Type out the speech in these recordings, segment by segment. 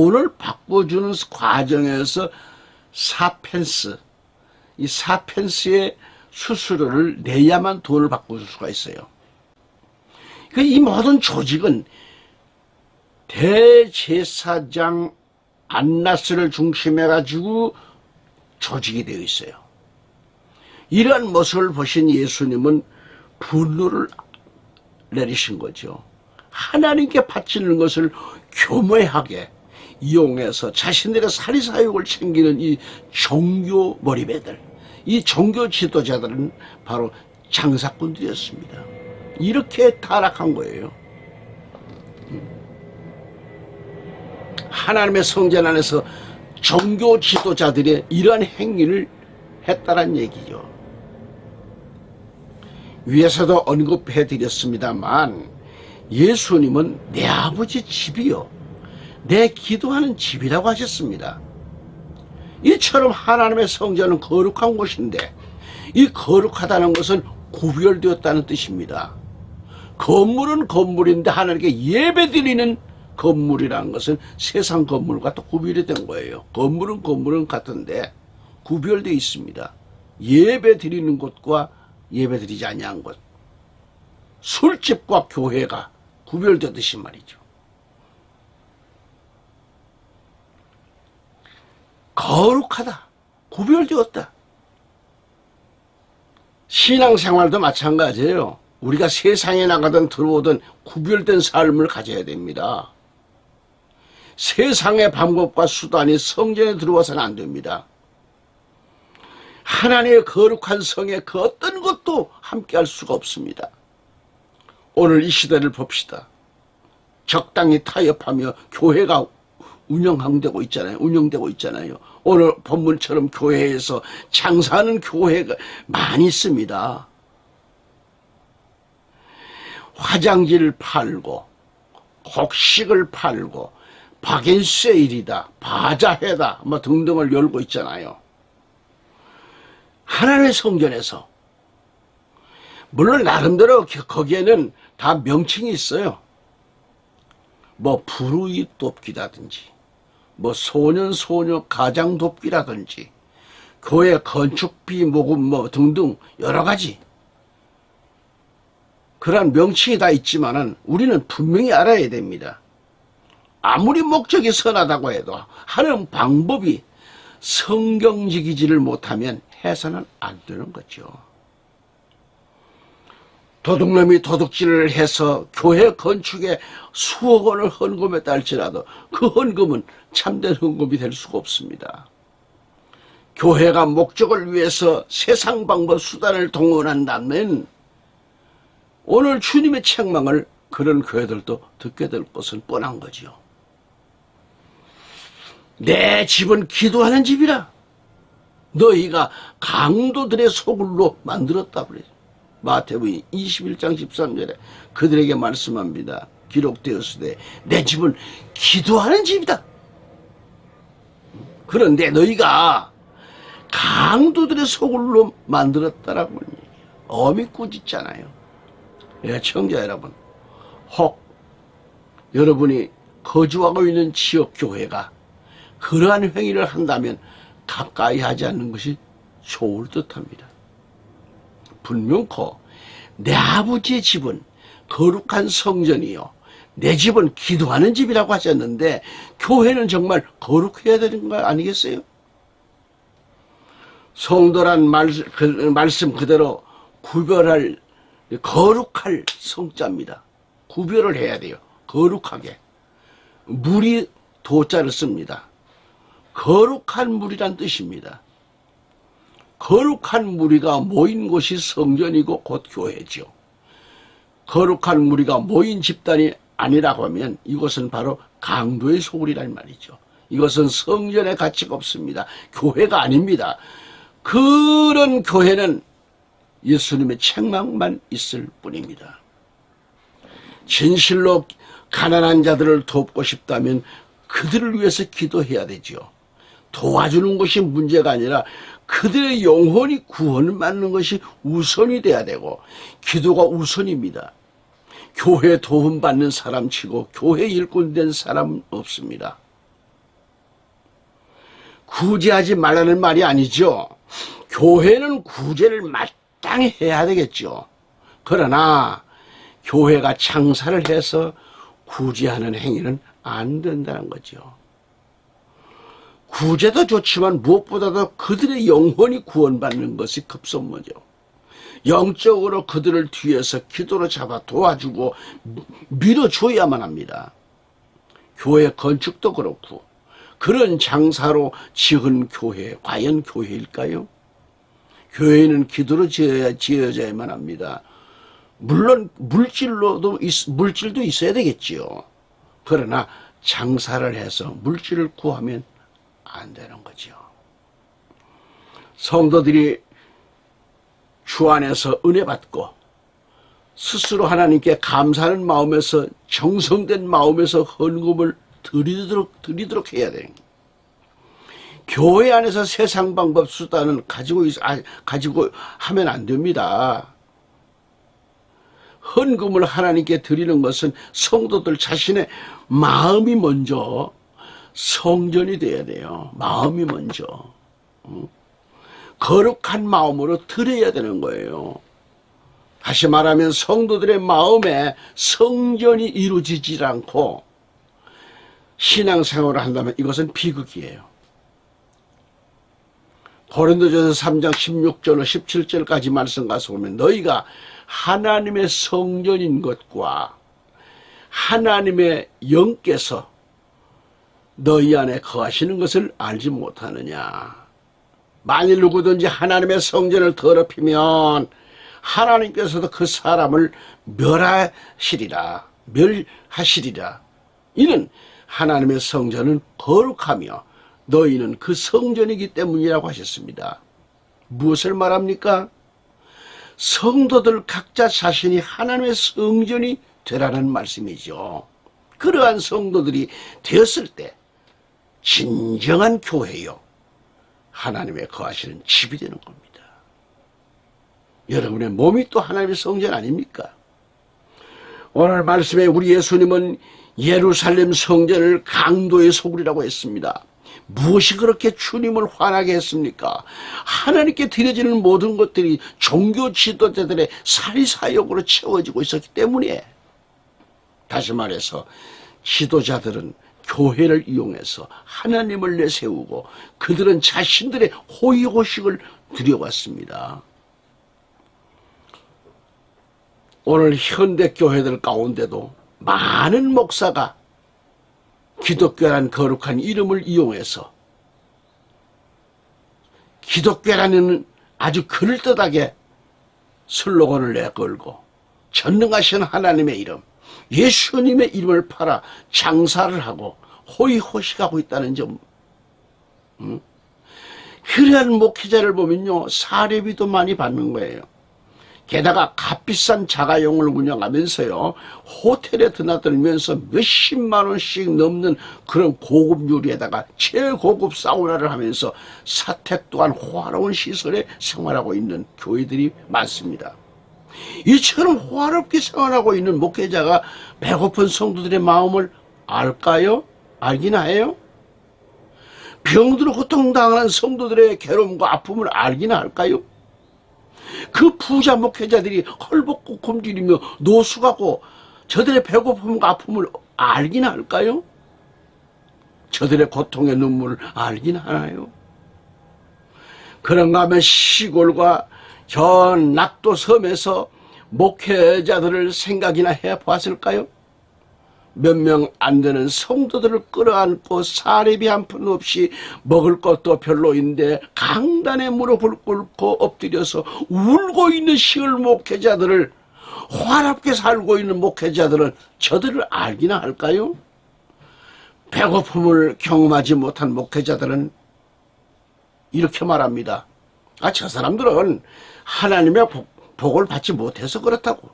돈을 바꿔주는 과정에서 4펜스, 이 4펜스의 수수료를 내야만 돈을 바꿔줄 수가 있어요. 이 모든 조직은 대제사장 안나스를 중심해가지고 조직이 되어 있어요. 이러한 모습을 보신 예수님은 분노를 내리신 거죠. 하나님께 바치는 것을 교묘하게 이용해서 자신들의 사리사욕을 챙기는 이 종교 머리배들, 이 종교 지도자들은 바로 장사꾼들이었습니다. 이렇게 타락한 거예요. 하나님의 성전 안에서 종교 지도자들의 이러한 행위를 했다란 얘기죠. 위에서도 언급해 드렸습니다만 예수님은 내 아버지 집이요 내 기도하는 집이라고 하셨습니다. 이처럼 하나님의 성전은 거룩한 곳인데 이 거룩하다는 것은 구별되었다는 뜻입니다. 건물은 건물인데 하나님께 예배드리는 건물이라는 것은 세상 건물과 또 구별이 된 거예요. 건물은 같은데 구별되어 있습니다. 예배드리는 곳과 예배드리지 아니한 곳, 술집과 교회가 구별되듯이 말이죠. 거룩하다, 구별되었다. 신앙생활도 마찬가지예요. 우리가 세상에 나가든 들어오든 구별된 삶을 가져야 됩니다. 세상의 방법과 수단이 성전에 들어와서는 안 됩니다. 하나님의 거룩한 성에 그 어떤 것도 함께할 수가 없습니다. 오늘 이 시대를 봅시다. 적당히 타협하며 교회가 운영되고 있잖아요. 오늘 본문처럼 교회에서 장사하는 교회가 많이 있습니다. 화장지를 팔고 곡식을 팔고 박인세일이다, 바자회다 뭐 등등을 열고 있잖아요. 하나님의 성전에서 물론 나름대로 거기에는 다 명칭이 있어요. 뭐 불우익 돕기라든지 뭐 소년 가장 돕기라든지 교회 건축비 모금 뭐 등등 여러 가지 그런 명칭이 다 있지만은 우리는 분명히 알아야 됩니다. 아무리 목적이 선하다고 해도 하는 방법이 성경적이지를 못하면 해서는 안 되는 거죠. 도둑놈이 도둑질을 해서 교회 건축에 수억 원을 헌금했다 할지라도 그 헌금은 참된 헌금이 될 수가 없습니다. 교회가 목적을 위해서 세상 방법 수단을 동원한다면 오늘 주님의 책망을 그런 교회들도 듣게 될 것은 뻔한 거죠. 내 집은 기도하는 집이라 너희가 강도들의 소굴로 만들었다 그래요. 마태복음 21장 13절에 그들에게 말씀합니다. 기록되었으되 내 집은 기도하는 집이다. 그런데 너희가 강도들의 소굴로 만들었다라고 얘기해요. 어미 꾸짖잖아요. 청자 여러분, 혹 여러분이 거주하고 있는 지역 교회가 그러한 행위를 한다면 가까이 하지 않는 것이 좋을 듯합니다. 분명코 내 아버지의 집은 거룩한 성전이요 내 집은 기도하는 집이라고 하셨는데 교회는 정말 거룩해야 되는 거 아니겠어요? 성도란 말씀 그대로 구별할 거룩할 성자입니다. 구별을 해야 돼요. 거룩하게. 물이 도자를 씁니다. 거룩한 물이란 뜻입니다. 거룩한 무리가 모인 곳이 성전이고 곧 교회죠. 거룩한 무리가 모인 집단이 아니라고 하면 이것은 바로 강도의 소굴이란 말이죠. 이것은 성전의 가치가 없습니다. 교회가 아닙니다. 그런 교회는 예수님의 책망만 있을 뿐입니다. 진실로 가난한 자들을 돕고 싶다면 그들을 위해서 기도해야 되죠. 도와주는 것이 문제가 아니라 그들의 영혼이 구원을 받는 것이 우선이 돼야 되고 기도가 우선입니다. 교회 도움받는 사람 치고 교회 일꾼 된 사람은 없습니다. 구제하지 말라는 말이 아니죠. 교회는 구제를 마땅히 해야 되겠죠. 그러나 교회가 장사를 해서 구제하는 행위는 안 된다는 거죠. 구제도 좋지만 무엇보다도 그들의 영혼이 구원받는 것이 급선무죠. 영적으로 그들을 뒤에서 기도로 잡아 도와주고 밀어줘야만 합니다. 교회 건축도 그렇고 그런 장사로 지은 교회, 과연 교회일까요? 교회는 기도로 지어져야만 합니다. 물론 물질도 있어야 되겠지요. 그러나 장사를 해서 물질을 구하면 안 되는 거죠. 성도들이 주 안에서 은혜 받고 스스로 하나님께 감사하는 마음에서 정성된 마음에서 헌금을 드리도록 해야 돼요. 교회 안에서 세상 방법 수단을 가지고 하면 안 됩니다. 헌금을 하나님께 드리는 것은 성도들 자신의 마음이 먼저 성전이 돼야 돼요. 마음이 먼저. 거룩한 마음으로 드려야 되는 거예요. 다시 말하면 성도들의 마음에 성전이 이루어지지 않고 신앙생활을 한다면 이것은 비극이에요. 고린도전서 3장 16절로 17절까지 말씀 가서 보면 너희가 하나님의 성전인 것과 하나님의 영께서 너희 안에 거하시는 것을 알지 못하느냐. 만일 누구든지 하나님의 성전을 더럽히면 하나님께서도 그 사람을 멸하시리라. 이는 하나님의 성전은 거룩하며 너희는 그 성전이기 때문이라고 하셨습니다. 무엇을 말합니까? 성도들 각자 자신이 하나님의 성전이 되라는 말씀이죠. 그러한 성도들이 되었을 때 진정한 교회요, 하나님의 거하시는 집이 되는 겁니다. 여러분의 몸이 또 하나님의 성전 아닙니까? 오늘 말씀에 우리 예수님은 예루살렘 성전을 강도의 소굴이라고 했습니다. 무엇이 그렇게 주님을 화나게 했습니까? 하나님께 드려지는 모든 것들이 종교 지도자들의 사리사욕으로 채워지고 있었기 때문에, 다시 말해서 지도자들은 교회를 이용해서 하나님을 내세우고 그들은 자신들의 호의호식을 드려왔습니다. 오늘 현대 교회들 가운데도 많은 목사가 기독교란 거룩한 이름을 이용해서 기독교라는 아주 그럴듯하게 슬로건을 내걸고 전능하신 하나님의 이름, 예수님의 이름을 팔아 장사를 하고 호의호식하고 있다는 점. 그러한 목회자를 보면요, 사례비도 많이 받는 거예요. 게다가 값비싼 자가용을 운영하면서요, 호텔에 드나들면서 몇십만 원씩 넘는 그런 고급 요리에다가 최고급 사우나를 하면서 사택 또한 호화로운 시설에 생활하고 있는 교회들이 많습니다. 이처럼 호화롭게 생활하고 있는 목회자가 배고픈 성도들의 마음을 알까요? 알기나 해요? 병들어 고통당하는 성도들의 괴로움과 아픔을 알기나 할까요? 그 부자 목회자들이 헐벗고 굶주리며 노숙하고 저들의 배고픔과 아픔을 알기나 할까요? 저들의 고통의 눈물을 알기나 하나요? 그런가 하면 시골과 저 낙도 섬에서 목회자들을 생각이나 해보았을까요? 몇 명 안 되는 성도들을 끌어안고 사례비 한 푼 없이 먹을 것도 별로인데 강단에 무릎을 꿇고 엎드려서 울고 있는 시을 목회자들을, 화랍게 살고 있는 목회자들은 저들을 알기나 할까요? 배고픔을 경험하지 못한 목회자들은 이렇게 말합니다. 저 사람들은 하나님의 복을 받지 못해서 그렇다고.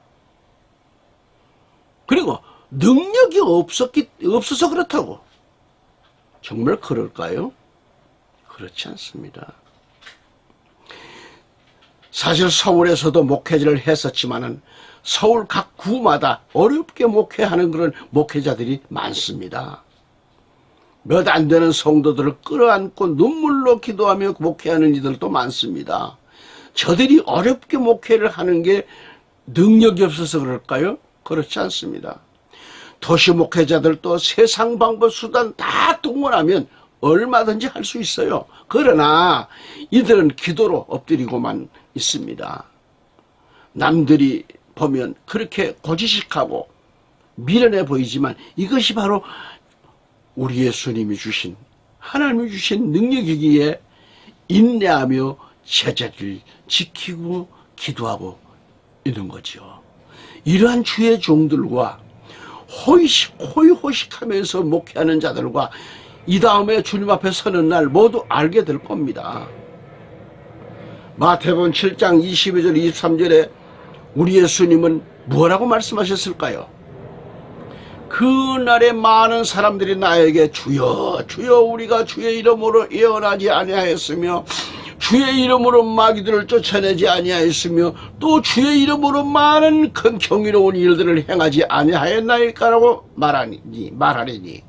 그리고 능력이 없어서 그렇다고. 정말 그럴까요? 그렇지 않습니다. 사실 서울에서도 목회자를 했었지만은 서울 각 구마다 어렵게 목회하는 그런 목회자들이 많습니다. 몇 안 되는 성도들을 끌어안고 눈물로 기도하며 목회하는 이들도 많습니다. 저들이 어렵게 목회를 하는 게 능력이 없어서 그럴까요? 그렇지 않습니다. 도시 목회자들도 세상 방법 수단 다 동원하면 얼마든지 할 수 있어요. 그러나 이들은 기도로 엎드리고만 있습니다. 남들이 보면 그렇게 고지식하고 미련해 보이지만 이것이 바로 우리 예수님이 주신, 하나님이 주신 능력이기에 인내하며 제자를 지키고 기도하고 있는 거죠. 이러한 주의 종들과 호의호식하면서 목회하는 자들과 이 다음에 주님 앞에 서는 날 모두 알게 될 겁니다. 마태복음 7장 22절 23절에 우리 예수님은 뭐라고 말씀하셨을까요? 그날에 많은 사람들이 나에게 주여 주여 우리가 주의 이름으로 예언하지 아니하였으며 주의 이름으로 마귀들을 쫓아내지 아니하였으며 또 주의 이름으로 많은 큰 경이로운 일들을 행하지 아니하였나이까라고 말하리니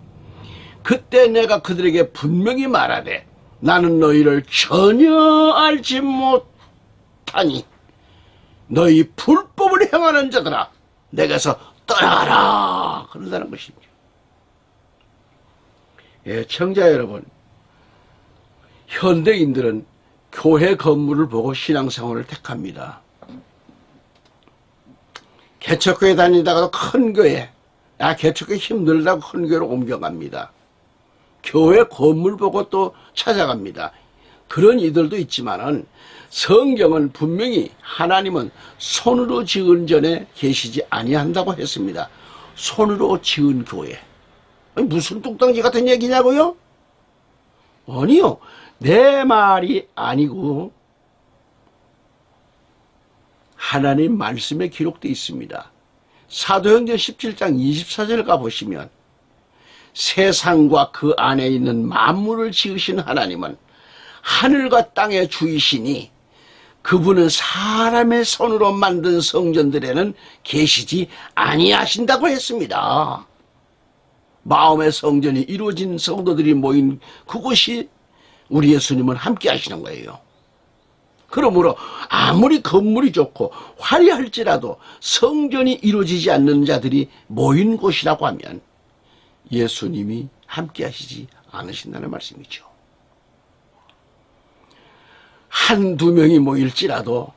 그때 내가 그들에게 분명히 말하되 나는 너희를 전혀 알지 못하니 너희 불법을 행하는 자들아 내게서 떠나가라 그런다는 것입니다. 예, 청자 여러분, 현대인들은 교회 건물을 보고 신앙생활을 택합니다. 개척교회 다니다가도 큰 교회, 개척교회 힘들다고 큰 교회로 옮겨갑니다. 교회 건물 보고 또 찾아갑니다. 그런 이들도 있지만은 성경은 분명히 하나님은 손으로 지은 전에 계시지 아니한다고 했습니다. 손으로 지은 교회. 무슨 뚱땅지 같은 얘기냐고요? 아니요. 내 말이 아니고 하나님 말씀에 기록되어 있습니다. 사도행전 17장 24절 가보시면 세상과 그 안에 있는 만물을 지으신 하나님은 하늘과 땅의 주이시니 그분은 사람의 손으로 만든 성전들에는 계시지 아니하신다고 했습니다. 마음의 성전이 이루어진 성도들이 모인 그곳이 우리 예수님은 함께 하시는 거예요. 그러므로 아무리 건물이 좋고 화려할지라도 성전이 이루어지지 않는 자들이 모인 곳이라고 하면 예수님이 함께 하시지 않으신다는 말씀이죠. 한두 명이 모일지라도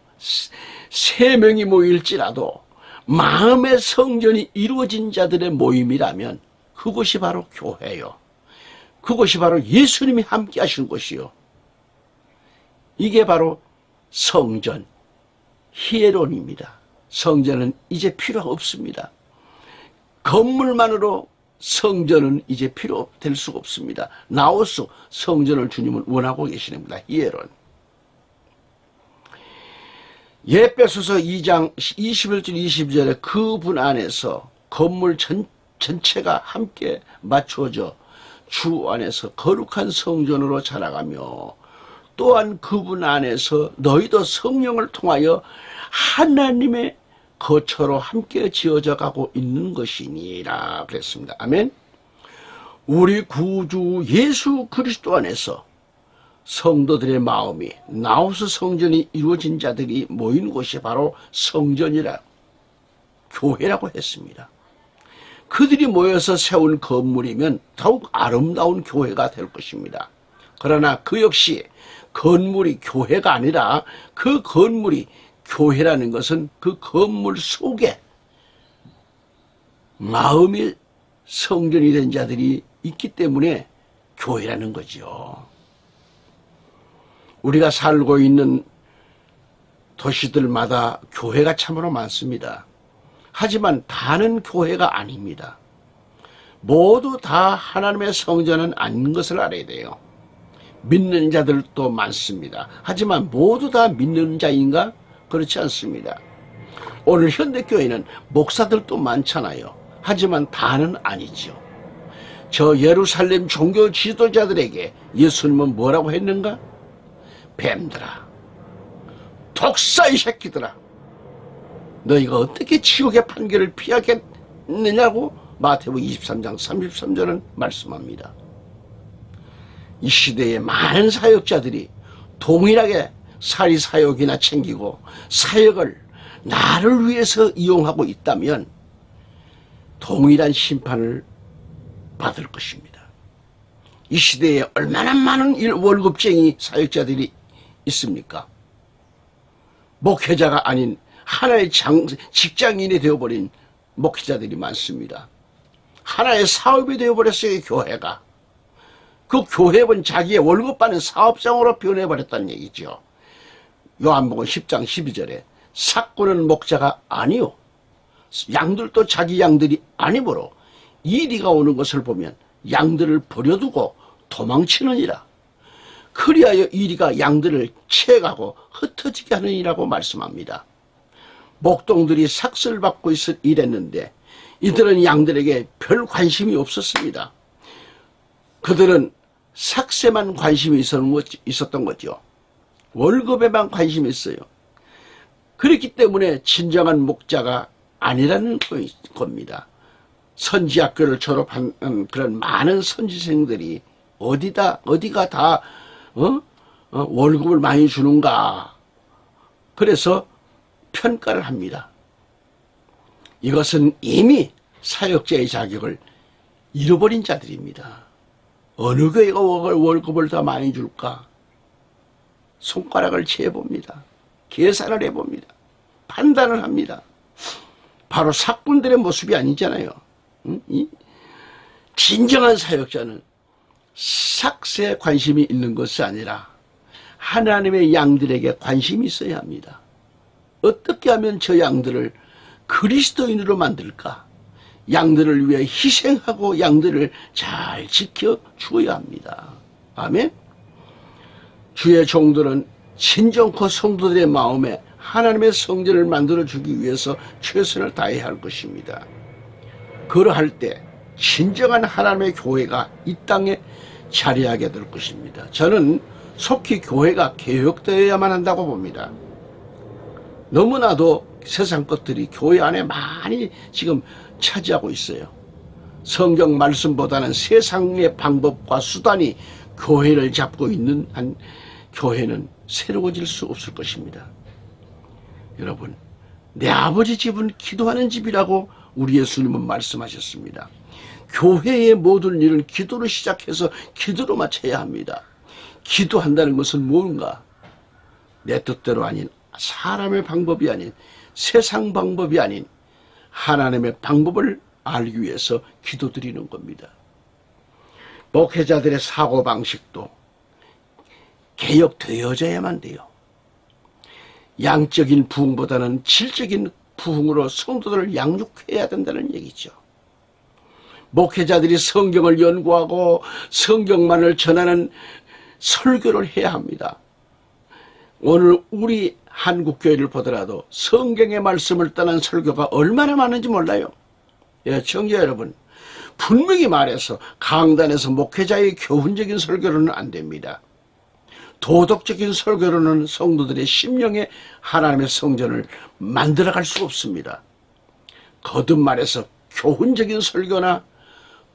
세 명이 모일지라도 마음의 성전이 이루어진 자들의 모임이라면 그곳이 바로 교회요. 그것이 바로 예수님이 함께 하시는 곳이요. 이게 바로 성전, 히에론입니다. 성전은 이제 필요 없습니다. 건물만으로 성전은 이제 필요 될 수가 없습니다. 나오스 성전을 주님은 원하고 계시는겁니다. 히에론. 에베소서 2장 21절 22절에 그분 안에서 건물 전체가 함께 맞추어져 주 안에서 거룩한 성전으로 자라가며 또한 그분 안에서 너희도 성령을 통하여 하나님의 거처로 함께 지어져 가고 있는 것이니라 그랬습니다. 아멘. 우리 구주 예수 그리스도 안에서 성도들의 마음이 나오스 성전이 이루어진 자들이 모인 곳이 바로 성전이라 교회라고 했습니다. 그들이 모여서 세운 건물이면 더욱 아름다운 교회가 될 것입니다. 그러나 그 역시 건물이 교회가 아니라 그 건물이 교회라는 것은 그 건물 속에 마음이 성전이 된 자들이 있기 때문에 교회라는 거죠. 우리가 살고 있는 도시들마다 교회가 참으로 많습니다. 하지만 다는 교회가 아닙니다. 모두 다 하나님의 성전은 아닌 것을 알아야 돼요. 믿는 자들도 많습니다. 하지만 모두 다 믿는 자인가? 그렇지 않습니다. 오늘 현대교회는 목사들도 많잖아요. 하지만 다는 아니죠. 저 예루살렘 종교 지도자들에게 예수님은 뭐라고 했는가? 뱀들아, 독사의 새끼들아, 너희가 어떻게 지옥의 판결을 피하겠느냐고 마태복음 23장 33절은 말씀합니다. 이 시대의 많은 사역자들이 동일하게 사리사욕이나 챙기고 사역을 나를 위해서 이용하고 있다면 동일한 심판을 받을 것입니다. 이 시대에 얼마나 많은 월급쟁이 사역자들이 있습니까? 목회자가 아닌 하나의 직장인이 되어버린 목회자들이 많습니다. 하나의 사업이 되어버렸어요, 교회가. 그 교회는 자기의 월급 받는 사업장으로 변해버렸다는 얘기죠. 요한복음 10장 12절에 삭구는 목자가 아니요 양들도 자기 양들이 아니므로 이리가 오는 것을 보면 양들을 버려두고 도망치느니라. 그리하여 이리가 양들을 채가고 흩어지게 하느니라고 말씀합니다. 목동들이 삭슬 받고 일했는데 이들은 양들에게 별 관심이 없었습니다. 그들은 삭새만 관심이 있었던 거죠. 월급에만 관심이 있어요. 그렇기 때문에 진정한 목자가 아니라는 겁니다. 선지학교를 졸업한 그런 많은 선지생들이 어디가 다 월급을 많이 주는가. 그래서 평가를 합니다. 이것은 이미 사역자의 자격을 잃어버린 자들입니다. 어느 교회가 월급을 더 많이 줄까? 손가락을 재봅니다. 계산을 해봅니다. 판단을 합니다. 바로 사꾼들의 모습이 아니잖아요. 진정한 사역자는 삭새에 관심이 있는 것이 아니라 하나님의 양들에게 관심이 있어야 합니다. 어떻게 하면 저 양들을 그리스도인으로 만들까? 양들을 위해 희생하고 양들을 잘 지켜주어야 합니다. 아멘. 주의 종들은 친정코 성도들의 마음에 하나님의 성전을 만들어주기 위해서 최선을 다해야 할 것입니다. 그러할 때 진정한 하나님의 교회가 이 땅에 자리하게 될 것입니다. 저는 속히 교회가 개혁되어야만 한다고 봅니다. 너무나도 세상 것들이 교회 안에 많이 지금 차지하고 있어요. 성경 말씀보다는 세상의 방법과 수단이 교회를 잡고 있는 한 교회는 새로워질 수 없을 것입니다. 여러분, 내 아버지 집은 기도하는 집이라고 우리 예수님은 말씀하셨습니다. 교회의 모든 일은 기도로 시작해서 기도로 마쳐야 합니다. 기도한다는 것은 뭔가? 내 뜻대로 아닌 사람의 방법이 아닌 세상 방법이 아닌 하나님의 방법을 알기 위해서 기도드리는 겁니다. 목회자들의 사고방식도 개혁되어져야만 돼요. 양적인 부흥보다는 질적인 부흥으로 성도들을 양육해야 된다는 얘기죠. 목회자들이 성경을 연구하고 성경만을 전하는 설교를 해야 합니다. 오늘 우리 한국교회를 보더라도 성경의 말씀을 떠난 설교가 얼마나 많은지 몰라요. 예, 청자 여러분, 분명히 말해서 강단에서 목회자의 교훈적인 설교로는 안 됩니다. 도덕적인 설교로는 성도들의 심령에 하나님의 성전을 만들어갈 수 없습니다. 거듭 말해서 교훈적인 설교나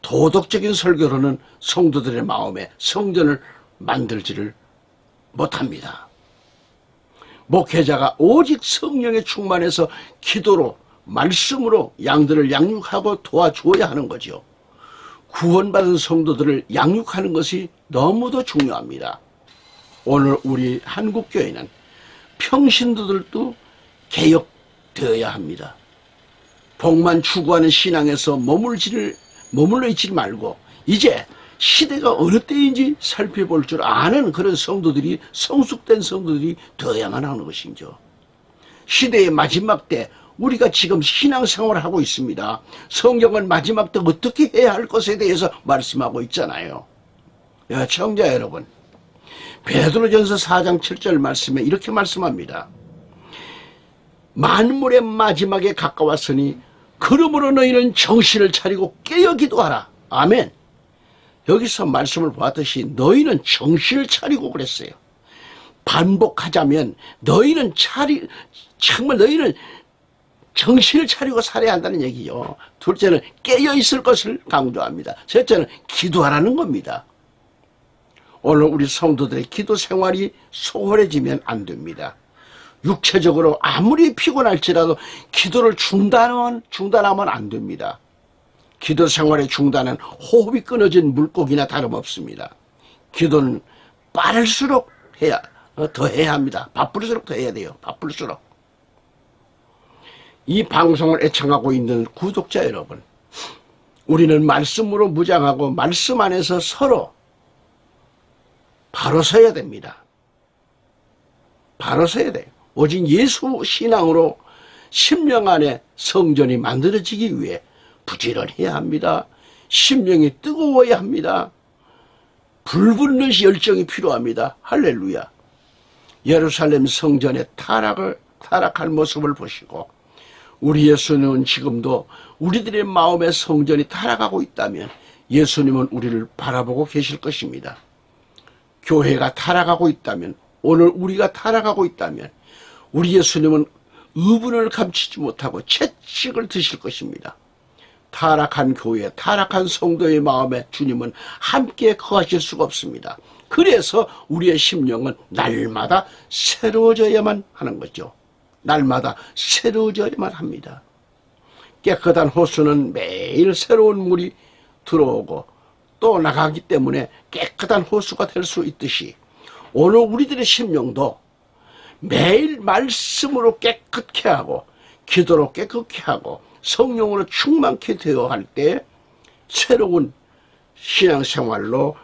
도덕적인 설교로는 성도들의 마음에 성전을 만들지를 못합니다. 목회자가 오직 성령에 충만해서 기도로 말씀으로 양들을 양육하고 도와주어야 하는 거죠. 구원받은 성도들을 양육하는 것이 너무도 중요합니다. 오늘 우리 한국교회는 평신도들도 개혁되어야 합니다. 복만 추구하는 신앙에서 머물러 있지 말고 이제 시대가 어느 때인지 살펴볼 줄 아는 그런 성도들이, 성숙된 성도들이 되어야만 하는 것이죠. 시대의 마지막 때 우리가 지금 신앙생활을 하고 있습니다. 성경은 마지막 때 어떻게 해야 할 것에 대해서 말씀하고 있잖아요. 청자 여러분, 베드로전서 4장 7절 말씀에 이렇게 말씀합니다. 만물의 마지막에 가까웠으니 그러므로 너희는 정신을 차리고 깨어 기도하라. 아멘. 여기서 말씀을 보았듯이 너희는 정신을 차리고 그랬어요. 반복하자면 정말 너희는 정신을 차리고 살아야 한다는 얘기요. 둘째는 깨어 있을 것을 강조합니다. 셋째는 기도하라는 겁니다. 오늘 우리 성도들의 기도 생활이 소홀해지면 안 됩니다. 육체적으로 아무리 피곤할지라도 기도를 중단하면 안 됩니다. 기도 생활의 중단은 호흡이 끊어진 물고기나 다름없습니다. 기도는 빠를수록 더 해야 합니다. 바쁠수록 더 해야 돼요. 바쁠수록. 이 방송을 애청하고 있는 구독자 여러분, 우리는 말씀으로 무장하고 말씀 안에서 서로 바로 서야 됩니다. 바로 서야 돼요. 오직 예수 신앙으로 심령 안에 성전이 만들어지기 위해 부지런해야 합니다. 심령이 뜨거워야 합니다. 불붙는 열정이 필요합니다. 할렐루야. 예루살렘 성전의 타락한 모습을 보시고 우리 예수님은 지금도 우리들의 마음의 성전이 타락하고 있다면 예수님은 우리를 바라보고 계실 것입니다. 교회가 타락하고 있다면, 오늘 우리가 타락하고 있다면 우리 예수님은 의분을 감추지 못하고 채찍을 드실 것입니다. 타락한 교회, 타락한 성도의 마음에 주님은 함께 거하실 수가 없습니다. 그래서 우리의 심령은 날마다 새로워져야만 하는 거죠. 날마다 새로워져야만 합니다. 깨끗한 호수는 매일 새로운 물이 들어오고 또 나가기 때문에 깨끗한 호수가 될 수 있듯이 오늘 우리들의 심령도 매일 말씀으로 깨끗게 하고 기도로 깨끗게 하고 성령으로 충만케 되어 할 때 새로운 신앙생활로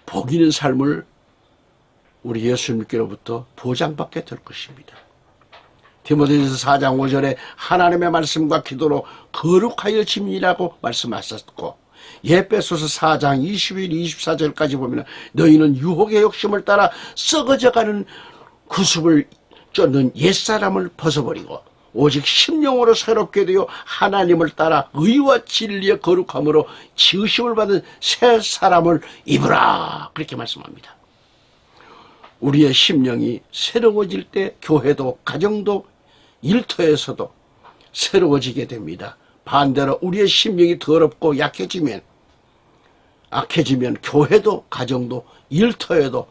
복 있는 삶을 우리 예수님께로부터 보장받게 될 것입니다. 디모데전서 4장 5절에 하나님의 말씀과 기도로 거룩하여 짐이라고 말씀하셨고, 에베소서 4장 21, 24절까지 보면 너희는 유혹의 욕심을 따라 썩어져가는 구습을 쫓는 옛사람을 벗어버리고 오직 심령으로 새롭게 되어 하나님을 따라 의와 진리의 거룩함으로 지으심을 받은 새 사람을 입으라, 그렇게 말씀합니다. 우리의 심령이 새로워질 때 교회도 가정도 일터에서도 새로워지게 됩니다. 반대로 우리의 심령이 더럽고 약해지면 교회도 가정도 일터에도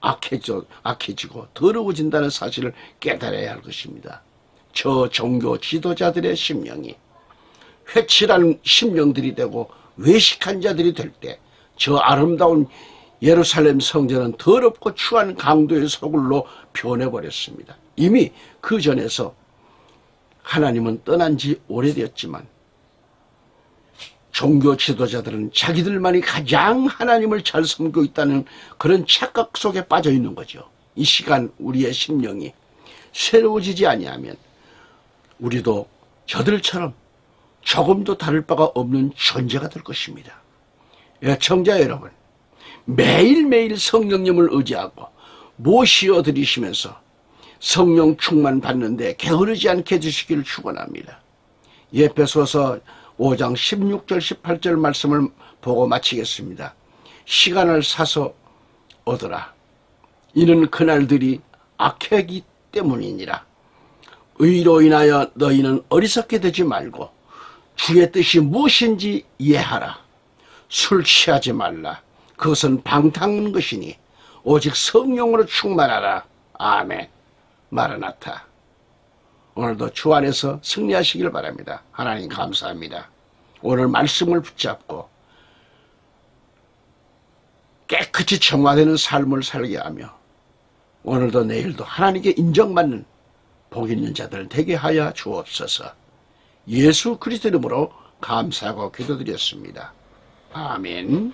악해지고 더러워진다는 사실을 깨달아야 할 것입니다. 저 종교 지도자들의 심령이 회칠한 심령들이 되고 외식한 자들이 될 때 저 아름다운 예루살렘 성전은 더럽고 추한 강도의 소굴로 변해버렸습니다. 이미 그 전에서 하나님은 떠난 지 오래되었지만 종교 지도자들은 자기들만이 가장 하나님을 잘 섬기고 있다는 그런 착각 속에 빠져 있는 거죠. 이 시간 우리의 심령이 새로워지지 아니하면 우리도 저들처럼 조금도 다를 바가 없는 존재가 될 것입니다. 애청자 여러분, 매일매일 성령님을 의지하고 모시어 드리시면서 성령 충만 받는데 게으르지 않게 해주시기를 축원합니다. 에베소서 5장 16절 18절 말씀을 보고 마치겠습니다. 시간을 사서 얻으라. 이는 그날들이 악하기 때문이니라. 의로 인하여 너희는 어리석게 되지 말고 주의 뜻이 무엇인지 이해하라. 술 취하지 말라. 그것은 방탕한 것이니 오직 성령으로 충만하라. 아멘. 마라나타. 오늘도 주 안에서 승리하시길 바랍니다. 하나님 감사합니다. 오늘 말씀을 붙잡고 깨끗이 정화되는 삶을 살게 하며 오늘도 내일도 하나님께 인정받는 복 있는 자들 되게 하여 주옵소서. 예수 그리스도 이름으로 감사하고 기도드렸습니다. 아멘.